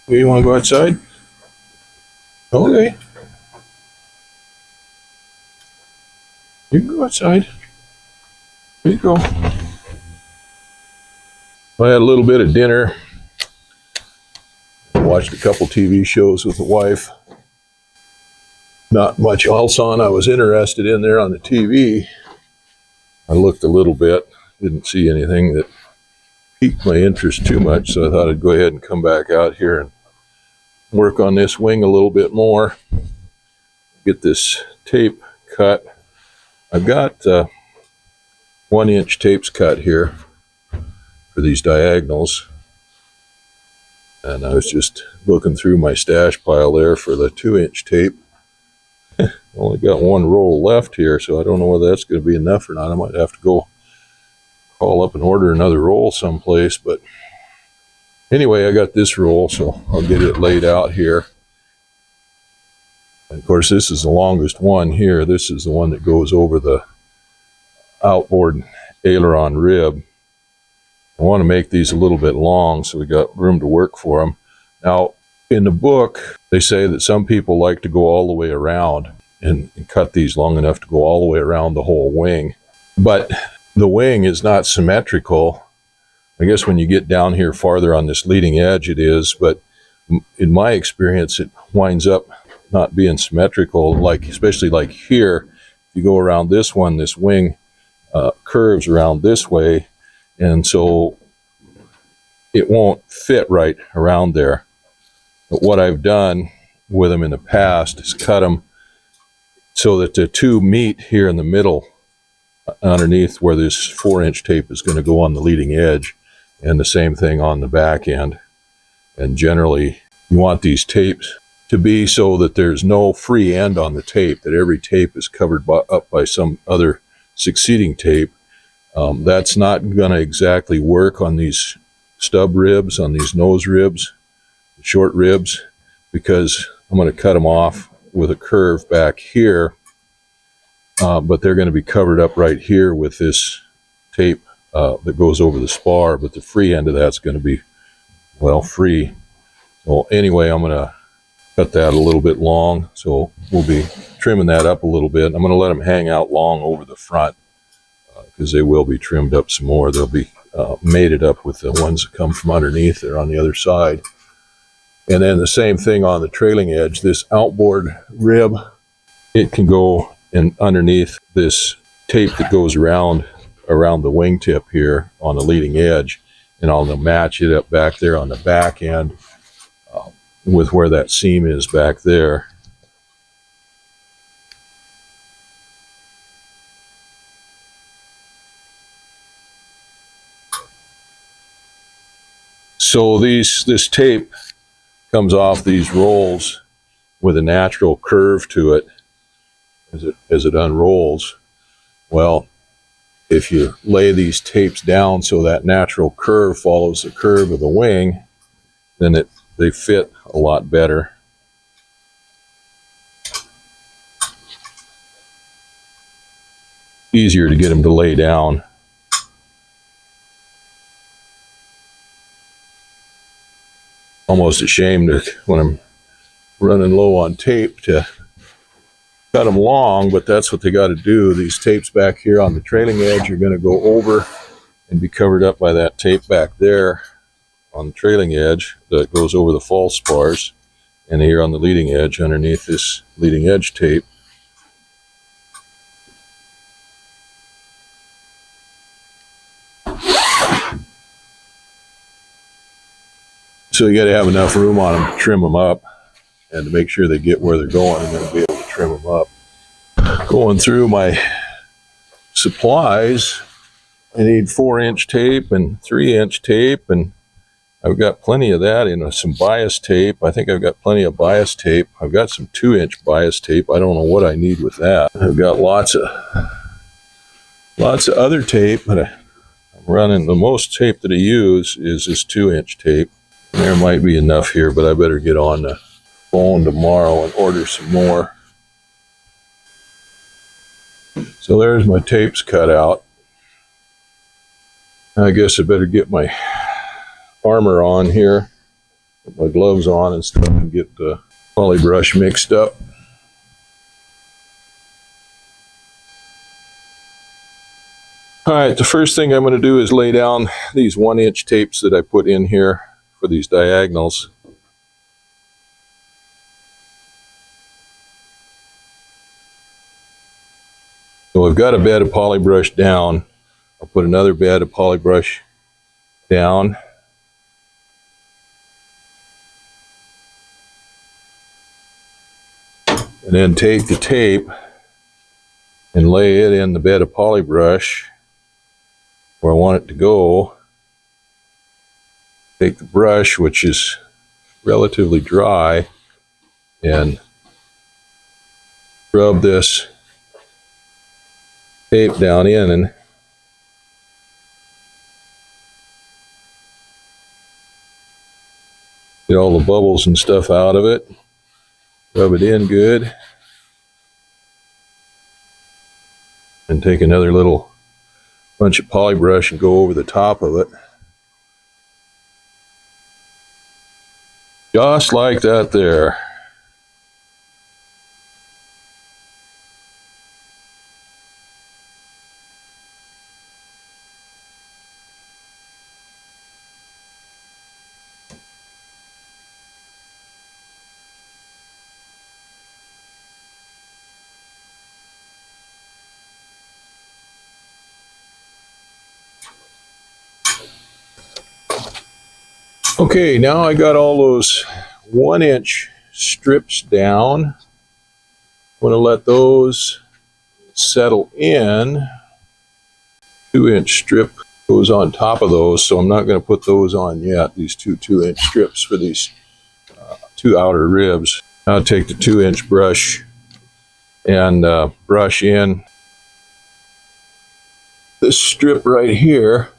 You want to go outside? Okay, you can go outside. There you go. I had a little bit of dinner. Watched a couple TV shows with the wife. Not much else on I was interested in there on the TV. I looked a little bit, didn't see anything that piqued my interest too much, so I thought I'd go ahead and come back out here and work on this wing a little bit more. Get this tape cut. I've got 1-inch tapes cut here for these diagonals. And I was just looking through my stash pile there for the 2-inch tape. Only got one roll left here, so I don't know whether that's going to be enough or not. I might have to go call up and order another roll someplace. But anyway, I got this roll, so I'll get it laid out here. And of course, this is the longest one here. This is the one that goes over the outboard aileron rib. I want to make these a little bit long so we got room to work for them. Now, in the book, they say that some people like to go all the way around and cut these long enough to go all the way around the whole wing. But the wing is not symmetrical. I guess when you get down here farther on this leading edge it is, but in my experience it winds up not being symmetrical, like especially like here. If you go around this one, this wing curves around this way, and so it won't fit right around there. But what I've done with them in the past is cut them so that the two meet here in the middle underneath where this 4-inch tape is going to go on the leading edge, and the same thing on the back end. And generally you want these tapes to be so that there's no free end on the tape, that every tape is covered up by some other succeeding tape. That's not going to exactly work on these stub ribs, on these nose ribs, short ribs, because I'm going to cut them off with a curve back here, but they're going to be covered up right here with this tape that goes over the spar, but the free end of that's going to be, well, free. So anyway, I'm going to cut that a little bit long, so we'll be trimming that up a little bit. I'm going to let them hang out long over the front because they will be trimmed up some more. They'll be mated up with the ones that come from underneath there on the other side. And then the same thing on the trailing edge. This outboard rib, it can go in underneath this tape that goes around the wingtip here on the leading edge, and I'll match it up back there on the back end with where that seam is back there. So this tape comes off these rolls with a natural curve to it as it unrolls. Well, if you lay these tapes down so that natural curve follows the curve of the wing, then they fit a lot better. Easier to get them to lay down. Almost ashamed when I'm running low on tape to cut them long, but that's what they got to do. These tapes back here on the trailing edge are going to go over and be covered up by that tape back there on the trailing edge that goes over the false spars, and here on the leading edge underneath this leading edge tape. So you got to have enough room on them to trim them up and to make sure they get where they're going, and then be able to trim them up. Going through my supplies, I need 4-inch tape and 3-inch tape, and I've got plenty of that in some bias tape. I think I've got plenty of bias tape. I've got some 2-inch bias tape. I don't know what I need with that. I've got lots of other tape, but I'm running, the most tape that I use is this 2-inch tape. There might be enough here, but I better get on the phone tomorrow and order some more. So there's my tapes cut out. I guess I better get my armor on here. Put my gloves on and stuff and get the poly brush mixed up. Alright, the first thing I'm going to do is lay down these 1-inch tapes that I put in here for these diagonals. So I've got a bed of poly brush down. I'll put another bed of poly brush down. And then take the tape and lay it in the bed of poly brush where I want it to go. Take the brush, which is relatively dry, and rub this tape down in and get all the bubbles and stuff out of it. Rub it in good. And take another little bunch of poly brush and go over the top of it. Just like that there. Okay, now I got all those 1-inch strips down. I'm going to let those settle in. 2-inch strip goes on top of those, so I'm not going to put those on yet, these 2-inch strips for these 2 outer ribs. I'll take the 2-inch brush and brush in this strip right here.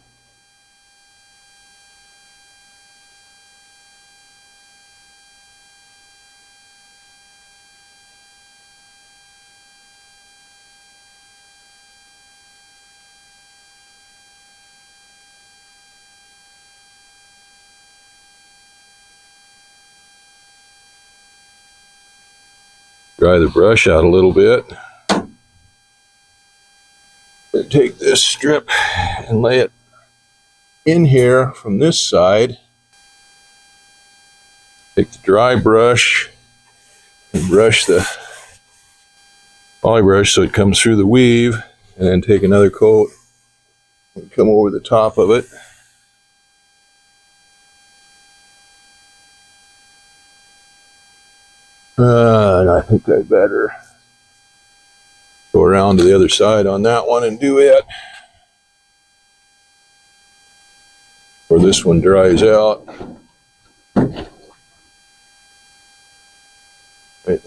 Dry the brush out a little bit. Take this strip and lay it in here from this side. Take the dry brush and brush the poly brush so it comes through the weave, and then take another coat and come over the top of it. And I think I better go around to the other side on that one and do it, or this one dries out. Right.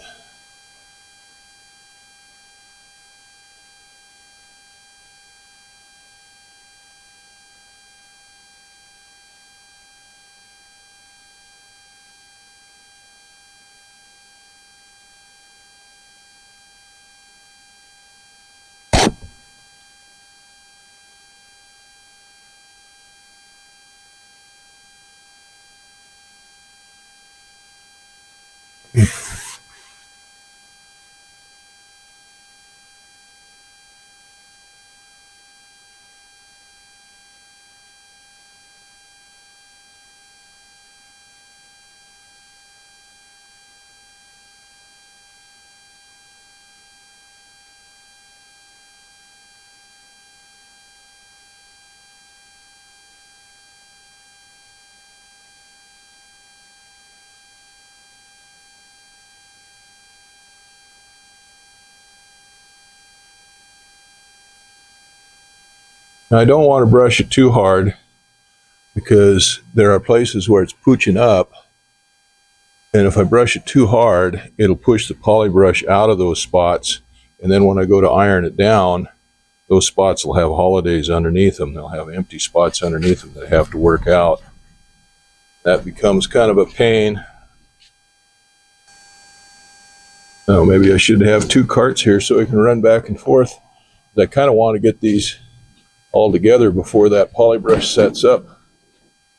Now I don't want to brush it too hard because there are places where it's pooching up, and if I brush it too hard, it'll push the poly brush out of those spots, and then when I go to iron it down, those spots will have holidays underneath them. They'll have empty spots underneath them that I have to work out. That becomes kind of a pain. Oh, maybe I should have 2 carts here so I can run back and forth. I kind of want to get these all together before that poly brush sets up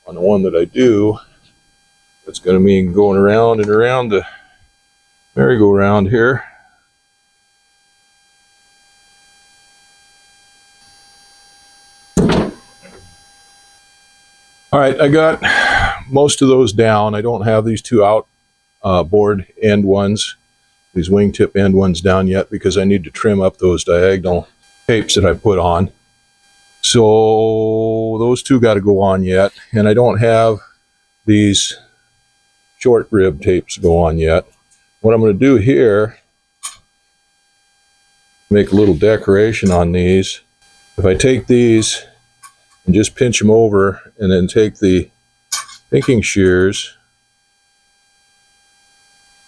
on the one that I do. It's going to mean going around and around the merry-go-round here. All right, I got most of those down. I don't have these two outboard end ones, these wingtip end ones down yet because I need to trim up those diagonal tapes that I put on. So those two got to go on yet, and I don't have these short rib tapes go on yet. What I'm going to do here, make a little decoration on these. If I take these and just pinch them over and then take the pinking shears,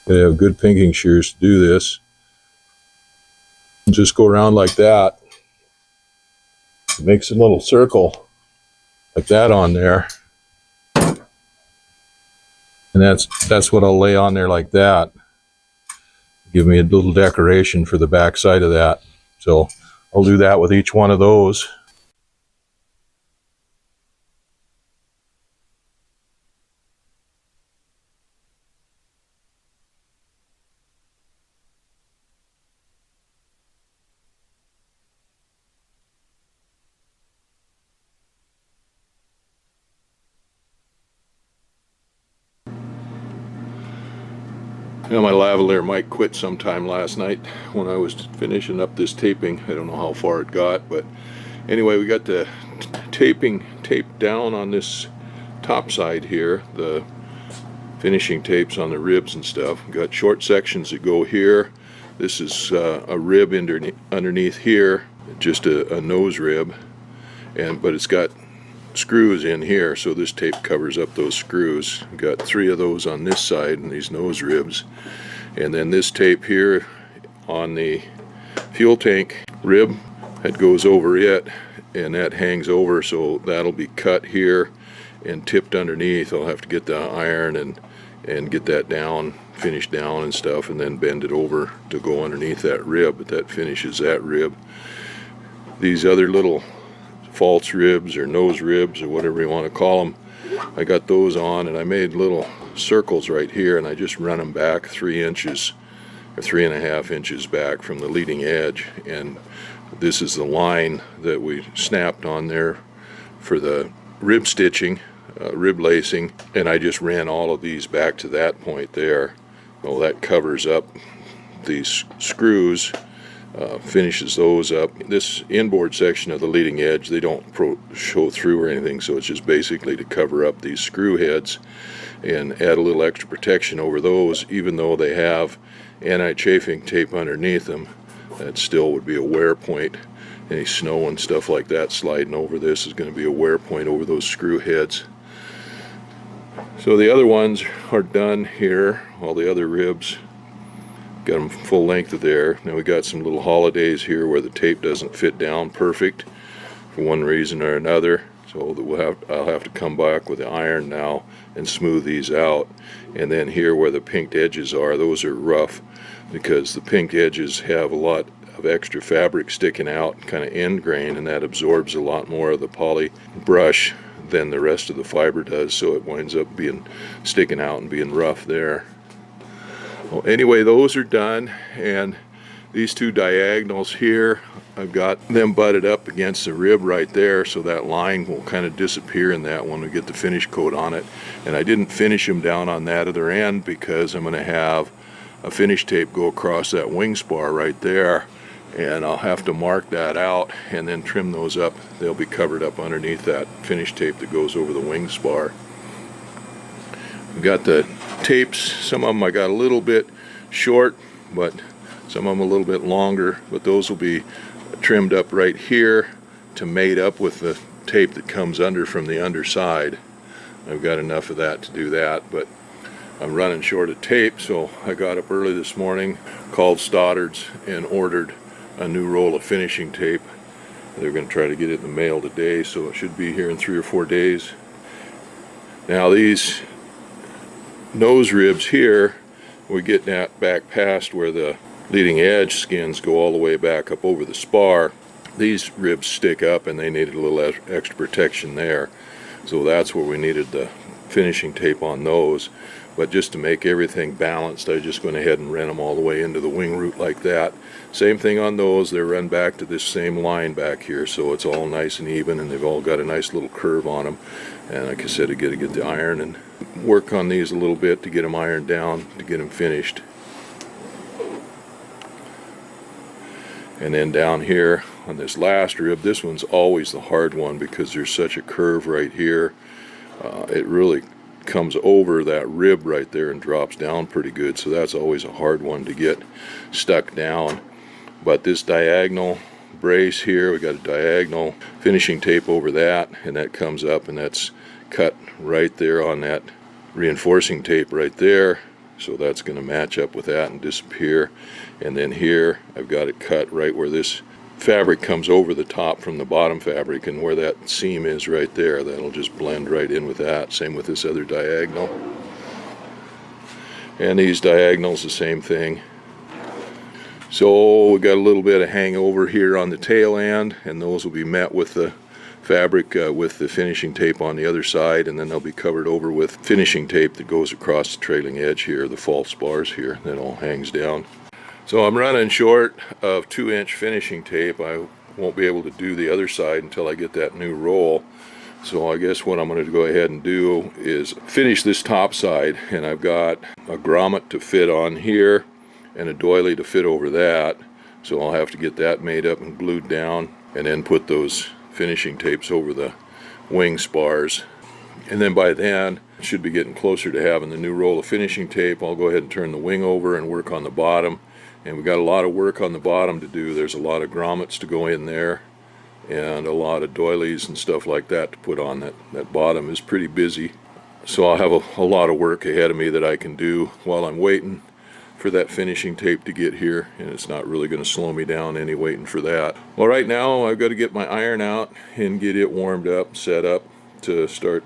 they have good pinking shears to do this, and just go around like that. It makes a little circle like that on there, and that's what I'll lay on there like that. Give me a little decoration for the back side of that. So I'll do that with each one of those. You know, my lavalier mic quit sometime last night when I was finishing up this taping. I don't know how far it got, but anyway, we got the taping taped down on this top side here, the finishing tapes on the ribs and stuff. We got short sections that go here. This is a rib underneath here, just a nose rib, but it's got screws in here, so this tape covers up those screws. We've got 3 of those on this side and these nose ribs, and then this tape here on the fuel tank rib that goes over it, and that hangs over, so that'll be cut here and tipped underneath. I'll have to get the iron and get that down, finished down and stuff, and then bend it over to go underneath that rib, but that finishes that rib. These other little false ribs or nose ribs or whatever you want to call them, I got those on, and I made little circles right here, and I just run them back 3 inches or 3.5 inches back from the leading edge, and this is the line that we snapped on there for the rib stitching, rib lacing, and I just ran all of these back to that point there. Well, that covers up these screws, finishes those up. This inboard section of the leading edge, they don't show through or anything, so it's just basically to cover up these screw heads and add a little extra protection over those. Even though they have anti-chafing tape underneath them, that still would be a wear point. Any snow and stuff like that sliding over this is going to be a wear point over those screw heads. So the other ones are done here, all the other ribs. Got them full length of there. Now we got some little holidays here where the tape doesn't fit down perfect for one reason or another. So that I'll have to come back with the iron now and smooth these out. And then here where the pinked edges are, those are rough because the pinked edges have a lot of extra fabric sticking out, kind of end grain, and that absorbs a lot more of the poly brush than the rest of the fiber does. So it winds up being sticking out and being rough there. Well, anyway, those are done, and these 2 diagonals here, I've got them butted up against the rib right there, so that line will kind of disappear in that when we get the finish coat on it. And I didn't finish them down on that other end because I'm going to have a finish tape go across that wing spar right there, and I'll have to mark that out and then trim those up. They'll be covered up underneath that finish tape that goes over the wing spar. We've got the tapes, some of them I got a little bit short, but some of them a little bit longer, but those will be trimmed up right here to mate up with the tape that comes under from the underside. I've got enough of that to do that, but I'm running short of tape, so I got up early this morning, called Stoddard's, and ordered a new roll of finishing tape. They're going to try to get it in the mail today, so it should be here in 3 or 4 days. Now these nose ribs here, we get that back past where the leading edge skins go all the way back up over the spar. These ribs stick up and they needed a little extra protection there, so that's where we needed the finishing tape on those. But just to make everything balanced, I just went ahead and ran them all the way into the wing root like that. Same thing on those, they're run back to this same line back here, so it's all nice and even, and they've all got a nice little curve on them. And like I said, I got to get the iron and work on these a little bit to get them ironed down, to get them finished. And then down here on this last rib, this one's always the hard one because there's such a curve right here. It really comes over that rib right there and drops down pretty good, so that's always a hard one to get stuck down. But this diagonal brace here, we got a diagonal finishing tape over that, and that comes up and that's cut right there on that reinforcing tape right there, so that's going to match up with that and disappear. And then here I've got it cut right where this fabric comes over the top from the bottom fabric, and where that seam is right there, that'll just blend right in with that. Same with this other diagonal, and these diagonals the same thing. So we got a little bit of hangover here on the tail end, and those will be met with the fabric with the finishing tape on the other side, and then they'll be covered over with finishing tape that goes across the trailing edge here, the false bars here, that all hangs down. So I'm running short of 2-inch finishing tape. I won't be able to do the other side until I get that new roll. So I guess what I'm going to go ahead and do is finish this top side, and I've got a grommet to fit on here and a doily to fit over that. So I'll have to get that made up and glued down, and then put those finishing tapes over the wing spars. And then by then, I should be getting closer to having the new roll of finishing tape. I'll go ahead and turn the wing over and work on the bottom. And we got a lot of work on the bottom to do. There's a lot of grommets to go in there, and a lot of doilies and stuff like that to put on. That bottom is pretty busy. So I'll have a lot of work ahead of me that I can do while I'm waiting for that finishing tape to get here, and it's not really going to slow me down any waiting for that. Well, right now I've got to get my iron out and get it warmed up, set up to start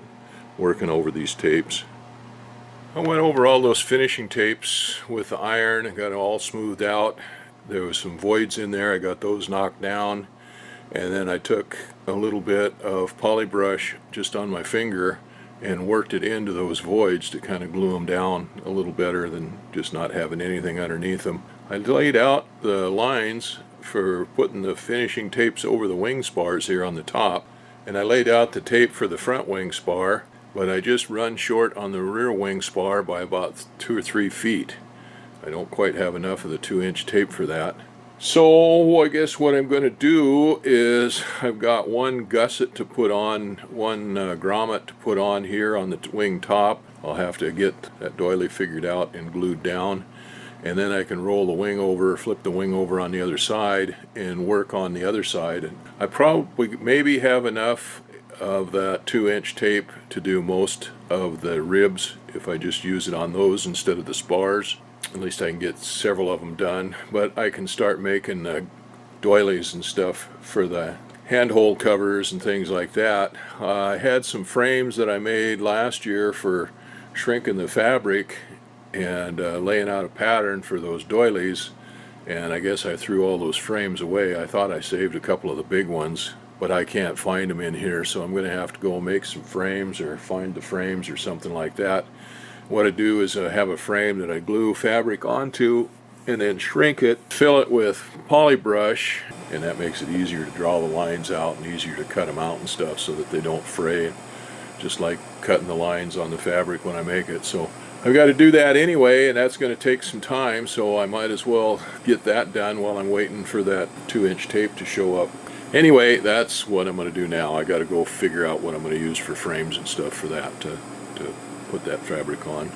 working over these tapes. I went over all those finishing tapes with the iron and got it all smoothed out. There was some voids in there, I got those knocked down, and then I took a little bit of polybrush just on my finger and worked it into those voids to kind of glue them down a little better than just not having anything underneath them. I laid out the lines for putting the finishing tapes over the wing spars here on the top, and I laid out the tape for the front wing spar, but I just run short on the rear wing spar by about 2 or 3 feet. I don't quite have enough of the 2-inch tape for that. So I guess what I'm going to do is I've got one gusset to put on, one grommet to put on here on the wing top. I'll have to get that doily figured out and glued down, and then I can roll the wing over, flip the wing over on the other side and work on the other side. And I probably maybe have enough of that 2-inch tape to do most of the ribs if I just use it on those instead of the spars. At least I can get several of them done, but I can start making doilies and stuff for the handhold covers and things like that. I had some frames that I made last year for shrinking the fabric and laying out a pattern for those doilies, and I guess I threw all those frames away. I thought I saved a couple of the big ones, but I can't find them in here, so I'm going to have to go make some frames or find the frames or something like that. What I do is I have a frame that I glue fabric onto and then shrink it, fill it with polybrush, and that makes it easier to draw the lines out and easier to cut them out and stuff so that they don't fray, just like cutting the lines on the fabric when I make it. So I've got to do that anyway, and that's going to take some time, so I might as well get that done while I'm waiting for that 2-inch tape to show up. Anyway, that's what I'm going to do now. I got to go figure out what I'm going to use for frames and stuff for that to put that fabric on.